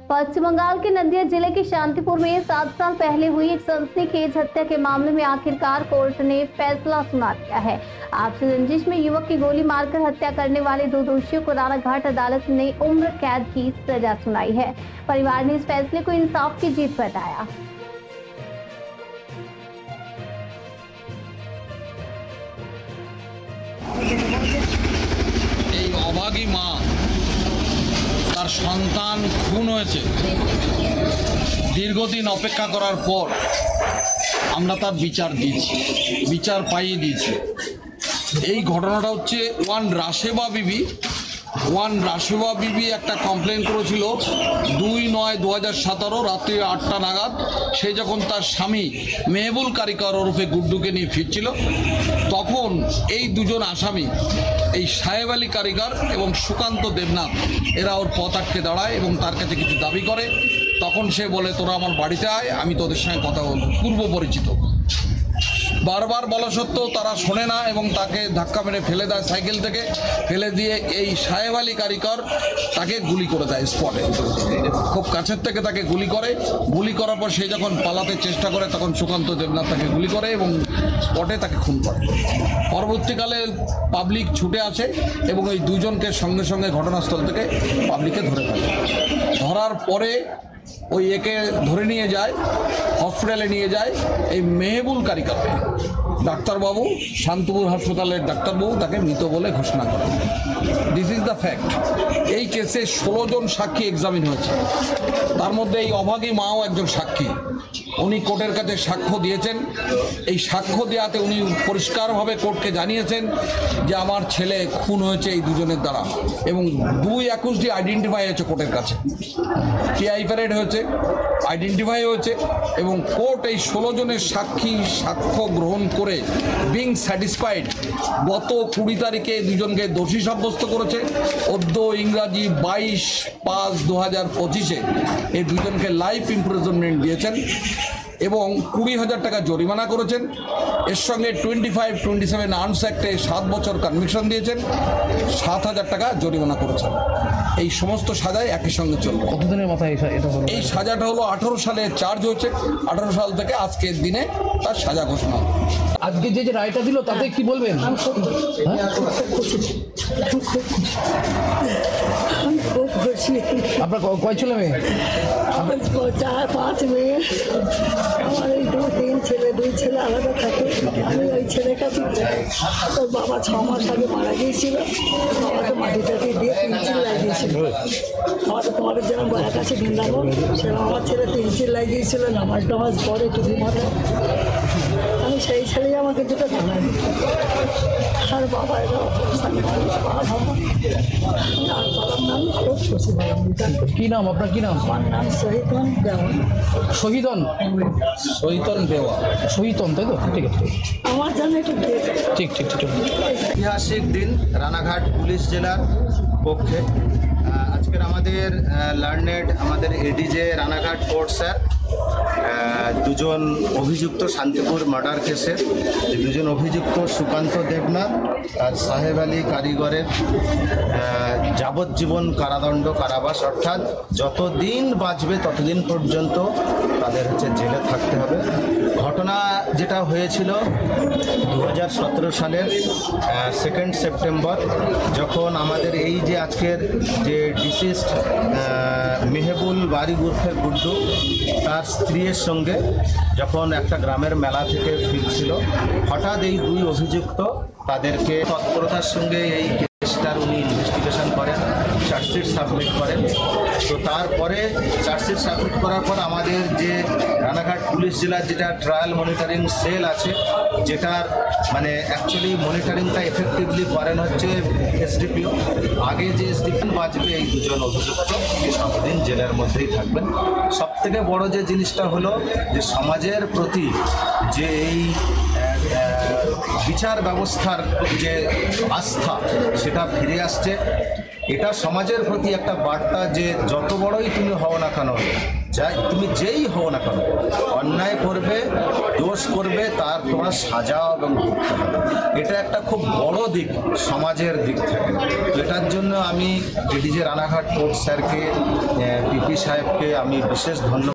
पश्चिम बंगाल के नदिया जिले के शांतिपुर में 7 साल पहले हुई एक सनसनीखेज हत्या के मामले में आखिरकार कोर्ट ने फैसला सुना दिया है। आपसी रंजिश में युवक की गोली मारकर हत्या करने वाले 2 दोषियों को रानाघाट अदालत ने उम्र कैद की सजा सुनाई है। परिवार ने इस फैसले को इंसाफ की जीत बताया। অভাগী মা তার সন্তান খুন হয়েছে, দীর্ঘদিন অপেক্ষা করার পর আমরা তার বিচার পাইয়ে দিয়েছি। এই ঘটনাটা হচ্ছে ওয়ান রাশেবা বিবি একটা কমপ্লেন করেছিল 2/9/2017 রাত্রি 8টা নাগাদ। সে যখন তার স্বামী মেহবুল কারিকর ওরফে গুড্ডুকে নিয়ে ফিরছিল, তখন এই দুজন আসামি এই সাহেব আলী কারিগর এবং সুকান্ত দেবনাথ এরা ওর পথ আটকে দাঁড়ায় এবং তার কাছে কিছু দাবি করে। তখন সে বলে, তোরা আমার বাড়িতে আয়, আমি তোদের সঙ্গে কথা বলব। পূর্ব পরিচিত, বারবার বলা সত্ত্বেও তারা শোনে না এবং তাকে ধাক্কা মেরে ফেলে দেয়, সাইকেল থেকে ফেলে দিয়ে এই সাহেব আলী কারিকর তাকে গুলি করে দেয় স্পটে। খুব কাছের থেকে তাকে গুলি করার পর সে যখন পালাতে চেষ্টা করে তখন সুকান্ত দেবনাথ তাকে গুলি করে এবং স্পটে তাকে খুন করে। পরবর্তীকালে পাবলিক ছুটে আসে এবং এই দুজনকে সঙ্গে সঙ্গে ঘটনাস্থল থেকে পাবলিকে ধরে ফেলে। ধরার পরে ওই একে ধরে নিয়ে যায়, হসপিটালে নিয়ে যায়। এই মেহবুল কারিকরকে ডাক্তারবাবু, শান্তিপুর হাসপাতালের ডাক্তারবাবু তাকে মৃত বলে ঘোষণা করেন। This is the fact. এই কেসে 16 জন সাক্ষী এক্সামিন হয়েছে, তার মধ্যে এই অভাগী মাও একজন সাক্ষী। উনি কোর্টের কাছে সাক্ষ্য দিয়েছেন। এই সাক্ষ্য দেওয়াতে উনি পরিষ্কারভাবে কোর্টকে জানিয়েছেন যে আমার ছেলে খুন হয়েছে এই দুজনের দ্বারা, এবং 2-21 আইডেন্টিফাই হয়েছে কোর্টের কাছে, টিআই প্যারেড হয়েছে, আইডেন্টিফাই হয়েছে এবং কোর্ট এই 16 জনের সাক্ষ্য গ্রহণ করে বিং স্যাটিসফাইড গত 20 তারিখে দুজনকে দোষী সাব্যস্ত করেছে। অদ্য ইংরাজি 22/5/2025 এই দুজনকে লাইফ ইমপ্রিজনমেন্ট দিয়েছেন এবং 20,000 টাকা জরিমানা করেছেন। এর সঙ্গে 25-27 আর্মস অ্যাক্টে 7 বছর কনভিকশন দিয়েছেন, 7,000 টাকা জরিমানা করেছেন। এই সমস্ত সাজায় একই সঙ্গে চলবে। কতদিনের মাথায় এটা হলো? এই সাজাটা হলো 18 সালে চার্জ হয়েছে, 18 সাল থেকে আজকের দিনে তার সাজা ঘোষণা। আজকে যে রায়টা দিল তাতে কি বলবেন? আপনার কয় ছেলে মেয়ে? আমার 4-5 মেয়ে। আমার এই 2-3 ছেলে, 2 ছেলে আলাদা থাকে। আমি ওই ছেলের কাছে, তোর বাবা 6 মাস আগে মারা গিয়েছিল, আমাকে মাটিটাকে দিয়ে 3 চিল লাগিয়েছিল। আমাদের তোমাদের যেরকম গলার কাছে বৃন্দাবন, সেরকম আমার ছেলে 3 চিল লাগিয়েছিল। নামাজ পরে টুপি মাথায়। আমি সেই ছেলেই আমাকে দুটো জানা দিত। আর বাবা এরা অবস্থান নাম খুব খুশি। কি নাম আপনার? কি নাম? আমার নাম শহীদন দেওয়া। শহীদন দেওয়া, শহীদন, তাই তো? ঠিক আছে, আমার জানা একটু ঠিক। ঐতিহাসিক দিন রানাঘাট পুলিশ জেলার পক্ষে। আজকের আমাদের লার্নেড আমাদের এডিজে রানাঘাট কোর্ট স্যার দুজন অভিযুক্ত শান্তিপুর মার্ডার কেসের দুজন অভিযুক্ত সুকান্ত দেবনাথ আর সাহেব আলী কারিগরের যাবজ্জীবন কারাবাস, অর্থাৎ যতদিন বাঁচবে ততদিন পর্যন্ত তাদের জেলে থাকতে হবে। ঘটনা যেটা হয়েছিল 2017 সালের 2 সেপ্টেম্বর, যখন আমাদের এই যে আজকের যে ডিসিজড মেহবুল বাড়ি উর্ফে গুড্ডু তার স্ত্রীর সঙ্গে যখন একটা গ্রামের মেলা থেকে ফিরছিল, হঠাৎ এই 2 অভিযুক্ত তাদেরকে তৎপরতার সঙ্গে এই কেসটার উনি ইনভেস্টিগেশন করেন, চার্জশিট সাবমিট করেন। তো তারপরে চার্জশিট সাবমিট করার পর আমাদের যে রানাঘাট পুলিশ জেলার যেটা ট্রায়াল মনিটরিং সেল আছে, যেটার মানে অ্যাকচুয়ালি মনিটরিংটা এফেক্টিভলি করেন হচ্ছে এসডিপিও। আগে যে এসডিপিও বাঁচবে এই 2 জন অভিযুক্ত সবদিন জেলের মধ্যেই থাকবেন। সবথেকে বড় যে জিনিসটা হলো যে সমাজের প্রতি যে এই বিচার ব্যবস্থার যে আস্থা সেটা ফিরে আসছে। এটা সমাজের প্রতি একটা বার্তা যে যত বড়ই তুমি হও না কেন, যাই তুমি যেই হও না কেন, অন্যায় করবে, দোষ করবে, তার তোমার সাজা এবং ভুগতে হবে। এটা একটা খুব বড় দিক সমাজের দিক থেকে। তো এটার জন্য আমি এডিজে রানাঘাট কোর্ট স্যারকে, পিপি সাহেবকে আমি বিশেষ ধন্যবাদ